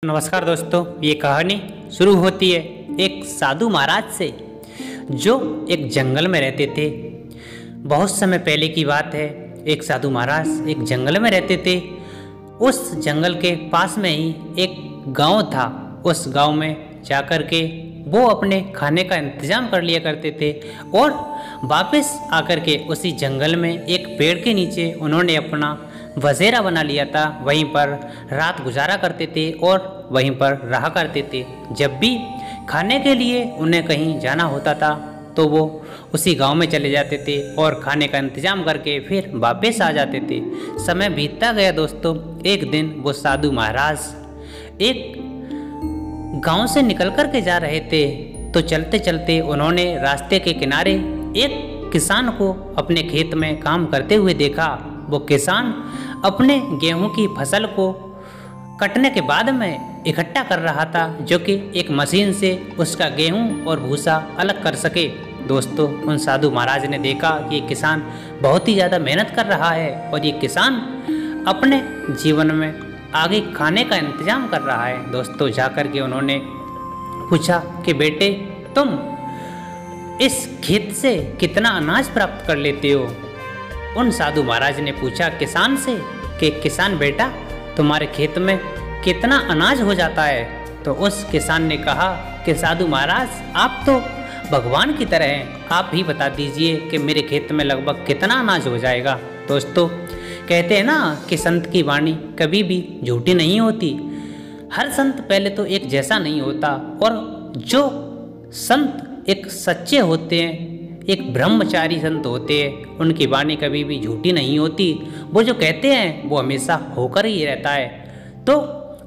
नमस्कार दोस्तों, ये कहानी शुरू होती है एक साधु महाराज से जो एक जंगल में रहते थे। बहुत समय पहले की बात है। एक साधु महाराज एक जंगल में रहते थे। उस जंगल के पास में ही एक गांव था। उस गांव में जाकर के वो अपने खाने का इंतजाम कर लिया करते थे और वापस आकर के उसी जंगल में एक पेड़ के नीचे उन्होंने अपना बसेरा बना लिया था। वहीं पर रात गुजारा करते थे और वहीं पर रहा करते थे। जब भी खाने के लिए उन्हें कहीं जाना होता था तो वो उसी गांव में चले जाते थे और खाने का इंतजाम करके फिर वापस आ जाते थे। समय बीतता गया दोस्तों। एक दिन वो साधु महाराज एक गांव से निकल कर के जा रहे थे तो चलते चलते उन्होंने रास्ते के किनारे एक किसान को अपने खेत में काम करते हुए देखा। वो किसान अपने गेहूं की फसल को कटने के बाद में इकट्ठा कर रहा था, जो कि एक मशीन से उसका गेहूं और भूसा अलग कर सके। दोस्तों, उन साधु महाराज ने देखा कि ये किसान बहुत ही ज़्यादा मेहनत कर रहा है और ये किसान अपने जीवन में आगे खाने का इंतजाम कर रहा है। दोस्तों, जाकर के उन्होंने पूछा कि बेटे, तुम इस खेत से कितना अनाज प्राप्त कर लेते हो? उन साधु महाराज ने पूछा किसान से कि किसान बेटा, तुम्हारे खेत में कितना अनाज हो जाता है? तो उस किसान ने कहा कि साधु महाराज, आप तो भगवान की तरह हैं, आप ही बता दीजिए कि मेरे खेत में लगभग कितना अनाज हो जाएगा। दोस्तों, कहते हैं ना कि संत की वाणी कभी भी झूठी नहीं होती। हर संत पहले तो एक जैसा नहीं होता और जो संत एक सच्चे होते हैं, एक ब्रह्मचारी संत होते हैं, उनकी वाणी कभी भी झूठी नहीं होती। वो जो कहते हैं वो हमेशा होकर ही रहता है। तो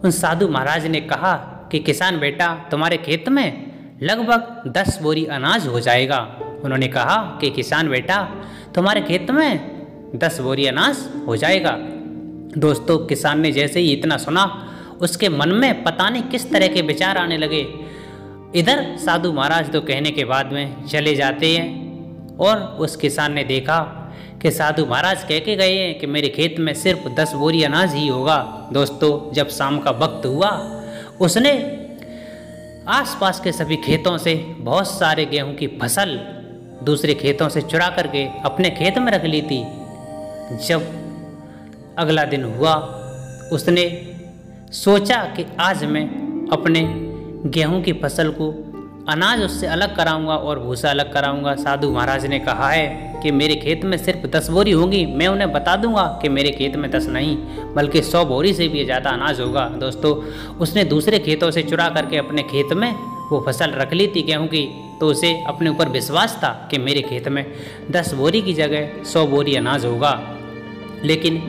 उन साधु महाराज ने कहा कि किसान बेटा, तुम्हारे खेत में लगभग 10 बोरी अनाज हो जाएगा। उन्होंने कहा कि किसान बेटा, तुम्हारे खेत में 10 बोरी अनाज हो जाएगा। दोस्तों, किसान ने जैसे ही इतना सुना, उसके मन में पता नहीं किस तरह के विचार आने लगे। इधर साधु महाराज तो कहने के बाद में चले जाते हैं और उस किसान ने देखा कि साधु महाराज कह के गए हैं कि मेरे खेत में सिर्फ 10 बोरी अनाज ही होगा। दोस्तों, जब शाम का वक्त हुआ, उसने आसपास के सभी खेतों से बहुत सारे गेहूं की फसल दूसरे खेतों से चुरा करके अपने खेत में रख ली थी। जब अगला दिन हुआ, उसने सोचा कि आज मैं अपने गेहूं की फसल को अनाज उससे अलग कराऊंगा और भूसा अलग कराऊंगा। साधु महाराज ने कहा है कि मेरे खेत में सिर्फ 10 बोरी होंगी। मैं उन्हें बता दूंगा कि मेरे खेत में 10 नहीं बल्कि 100 बोरी से भी ज़्यादा अनाज होगा। दोस्तों, उसने दूसरे खेतों से चुरा करके अपने खेत में वो फसल रख ली थी गेहूं की। तो उसे अपने ऊपर विश्वास था कि मेरे खेत में 10 बोरी की जगह 100 बोरी अनाज होगा। लेकिन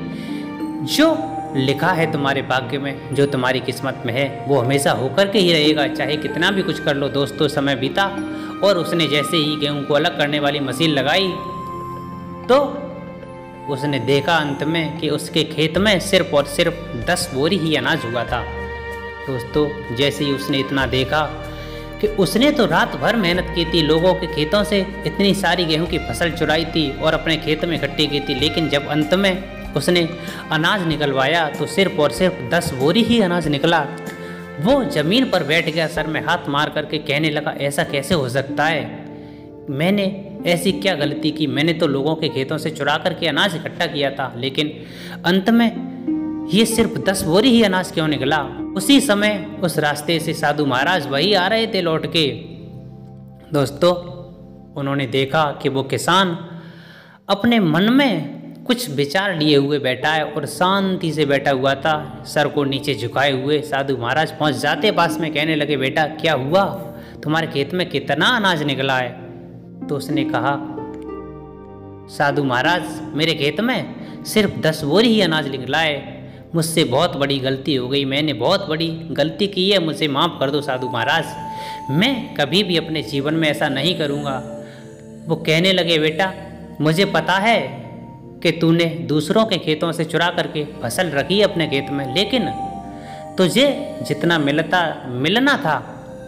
जो लिखा है तुम्हारे भाग्य में, जो तुम्हारी किस्मत में है, वो हमेशा होकर के ही रहेगा, चाहे कितना भी कुछ कर लो। दोस्तों, समय बीता और उसने जैसे ही गेहूं को अलग करने वाली मशीन लगाई तो उसने देखा अंत में कि उसके खेत में सिर्फ और सिर्फ 10 बोरी ही अनाज हुआ था। दोस्तों, जैसे ही उसने इतना देखा कि उसने तो रात भर मेहनत की थी, लोगों के खेतों से इतनी सारी गेहूं की फसल चुराई थी और अपने खेत में इकट्ठी की थी, लेकिन जब अंत में उसने अनाज निकलवाया तो सिर्फ और सिर्फ 10 बोरी ही अनाज निकला। वो ज़मीन पर बैठ गया, सर में हाथ मार करके कहने लगा, ऐसा कैसे हो सकता है? मैंने ऐसी क्या गलती की? मैंने तो लोगों के खेतों से चुरा करके अनाज इकट्ठा किया था, लेकिन अंत में ये सिर्फ 10 बोरी ही अनाज क्यों निकला? उसी समय उस रास्ते से साधु महाराज वही आ रहे थे लौट के। दोस्तों, उन्होंने देखा कि वो किसान अपने मन में कुछ विचार लिए हुए बैठा है और शांति से बैठा हुआ था, सर को नीचे झुकाए हुए। साधु महाराज पहुंच जाते पास में, कहने लगे, बेटा क्या हुआ? तुम्हारे खेत में कितना अनाज निकला है? तो उसने कहा, साधु महाराज, मेरे खेत में सिर्फ 10 बोरी ही अनाज निकला है। मुझसे बहुत बड़ी गलती हो गई, मैंने बहुत बड़ी गलती की है, मुझे माफ़ कर दो साधु महाराज। मैं कभी भी अपने जीवन में ऐसा नहीं करूँगा। वो कहने लगे, बेटा मुझे पता है कि तूने दूसरों के खेतों से चुरा करके फसल रखी अपने खेत में, लेकिन तुझे जितना मिलना था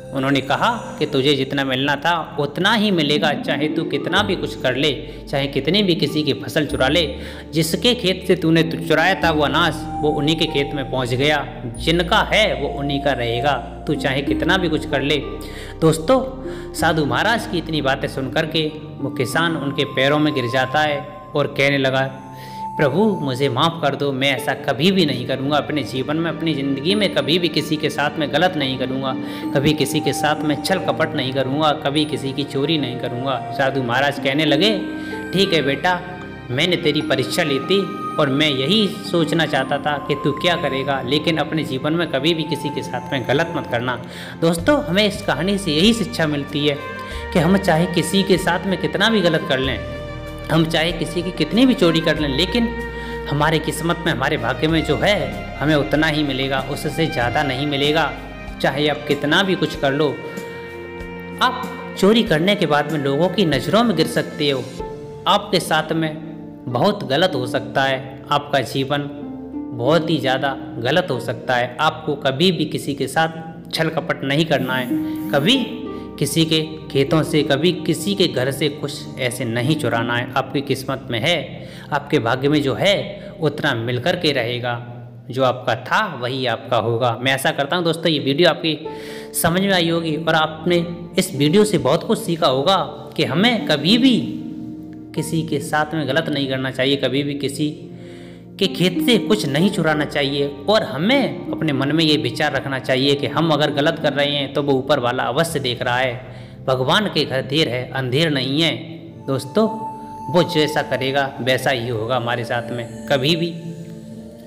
उन्होंने कहा कि तुझे जितना मिलना था उतना ही मिलेगा, चाहे तू कितना भी कुछ कर ले, चाहे कितनी भी किसी की फसल चुरा ले। जिसके खेत से तूने चुराया था वो अनाज, वो उन्हीं के खेत में पहुंच गया। जिनका है वो उन्हीं का रहेगा, तू चाहे कितना भी कुछ कर ले। दोस्तों, साधु महाराज की इतनी बातें सुन करके वो किसान उनके पैरों में गिर जाता है और कहने लगा, प्रभु मुझे माफ़ कर दो, मैं ऐसा कभी भी नहीं करूँगा अपने जीवन में, अपनी ज़िंदगी में कभी भी किसी के साथ में गलत नहीं करूँगा, कभी किसी के साथ में छल कपट नहीं करूँगा, कभी किसी की चोरी नहीं करूँगा। साधु महाराज कहने लगे, ठीक है बेटा, मैंने तेरी परीक्षा ली थी और मैं यही सोचना चाहता था कि तू क्या करेगा, लेकिन अपने जीवन में कभी भी किसी के साथ में गलत मत करना। दोस्तों, हमें इस कहानी से यही शिक्षा मिलती है कि हम चाहे किसी के साथ में कितना भी गलत कर लें, हम चाहे किसी की कितनी भी चोरी कर लें, लेकिन हमारे किस्मत में, हमारे भाग्य में जो है हमें उतना ही मिलेगा, उससे ज़्यादा नहीं मिलेगा। चाहे आप कितना भी कुछ कर लो, आप चोरी करने के बाद में लोगों की नज़रों में गिर सकते हो, आपके साथ में बहुत गलत हो सकता है, आपका जीवन बहुत ही ज़्यादा गलत हो सकता है। आपको कभी भी किसी के साथ छल कपट नहीं करना है, कभी किसी के खेतों से, कभी किसी के घर से कुछ ऐसे नहीं चुराना है। आपकी किस्मत में है, आपके भाग्य में जो है उतना मिलकर के रहेगा, जो आपका था वही आपका होगा। मैं ऐसा करता हूँ दोस्तों, ये वीडियो आपकी समझ में आई होगी और आपने इस वीडियो से बहुत कुछ सीखा होगा कि हमें कभी भी किसी के साथ में गलत नहीं करना चाहिए, कभी भी किसी के खेत से कुछ नहीं चुराना चाहिए, और हमें अपने मन में ये विचार रखना चाहिए कि हम अगर गलत कर रहे हैं तो वो ऊपर वाला अवश्य देख रहा है। भगवान के घर देर है, अंधेर नहीं है। दोस्तों, वो जैसा करेगा वैसा ही होगा हमारे साथ में। कभी भी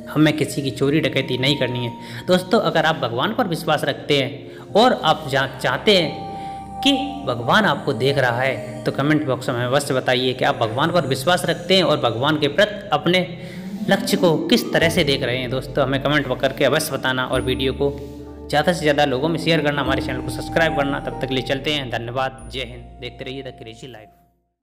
हमें किसी की चोरी डकैती नहीं करनी है। दोस्तों, अगर आप भगवान पर विश्वास रखते हैं और आप चाहते हैं कि भगवान आपको देख रहा है, तो कमेंट बॉक्स में अवश्य बताइए कि आप भगवान पर विश्वास रखते हैं और भगवान के प्रति अपने लक्ष्य को किस तरह से देख रहे हैं। दोस्तों, हमें कमेंट करके अवश्य बताना और वीडियो को ज़्यादा से ज़्यादा लोगों में शेयर करना, हमारे चैनल को सब्सक्राइब करना। तब तक के लिए चलते हैं, धन्यवाद, जय हिंद। देखते रहिए द क्रेजी लाइफ।